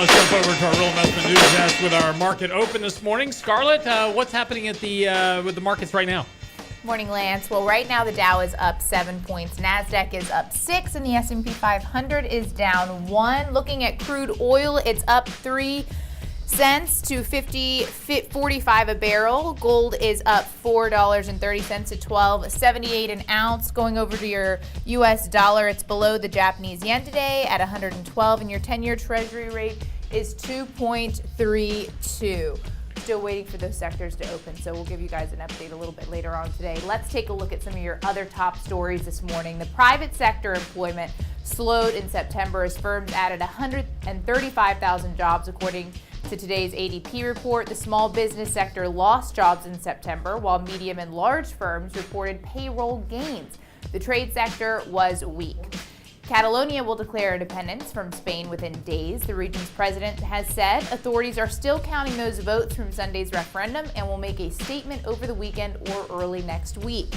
let's jump over to our Real Investment News Desk with our market open this morning. Scarlett, what's happening at with the markets right now? Morning, Lance. Well, right now the Dow is up 7 points. NASDAQ is up 6, and the S&P 500 is down 1. Looking at crude oil, it's up 3 cents to 45 a barrel. Gold is up $4.30 to $12.78 an ounce. Going over to your U.S. dollar, it's below the Japanese yen today at 112, and your 10-year Treasury rate is 2.32. Still waiting for those sectors to open, so we'll give you guys an update a little bit later on today. Let's take a look at some of your other top stories this morning. The private sector employment slowed in September as firms added 135,000 jobs, according to today's ADP report. The small business sector lost jobs in September, while medium and large firms reported payroll gains. The trade sector was weak. Catalonia will declare independence from Spain within days. The region's president has said authorities are still counting those votes from Sunday's referendum and will make a statement over the weekend or early next week.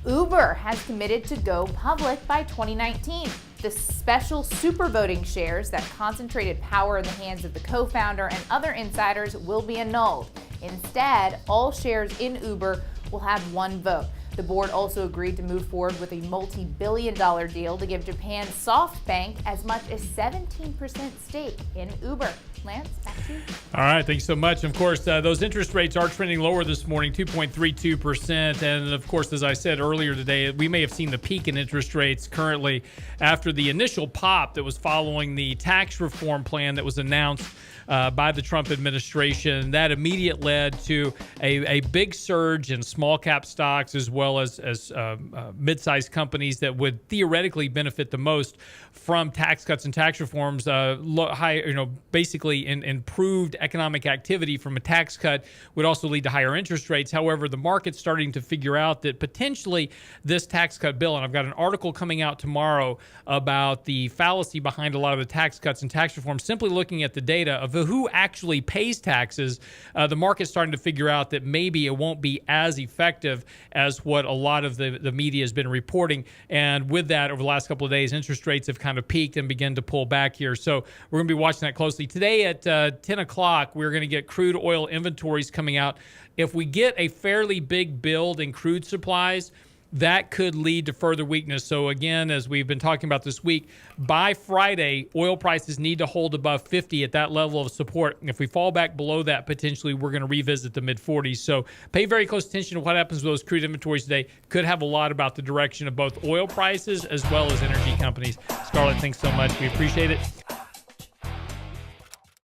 Uber has committed to go public by 2019. The special super voting shares that concentrated power in the hands of the co-founder and other insiders will be annulled. Instead, all shares in Uber will have one vote. The board also agreed to move forward with a multi-billion-dollar deal to give Japan's SoftBank as much as 17% stake in Uber. Lance, back to you. All right, thanks so much. Of course, those interest rates are trending lower this morning, 2.32%. And of course, as I said earlier today, we may have seen the peak in interest rates currently after the initial pop that was following the tax reform plan that was announced by the Trump administration. That immediately led to a big surge in small cap stocks as well as mid-sized companies that would theoretically benefit the most from tax cuts and tax reforms. Basically improved economic activity from a tax cut would also lead to higher interest rates. However, the market's starting to figure out that potentially this tax cut bill, and I've got an article coming out tomorrow about the fallacy behind a lot of the tax cuts and tax reforms, simply looking at the data of who actually pays taxes. The market's starting to figure out that maybe it won't be as effective as what a lot of the media has been reporting. And with that, over the last couple of days, interest rates have kind of peaked and begun to pull back here. So we're going to be watching that closely. Today at 10 o'clock, we're going to get crude oil inventories coming out. If we get a fairly big build in crude supplies, that could lead to further weakness. So again, as we've been talking about this week, by Friday, oil prices need to hold above 50 at that level of support. And if we fall back below that, potentially we're going to revisit the mid-40s. So pay very close attention to what happens with those crude inventories today. Could have a lot about the direction of both oil prices as well as energy companies. Scarlett, thanks so much. We appreciate it.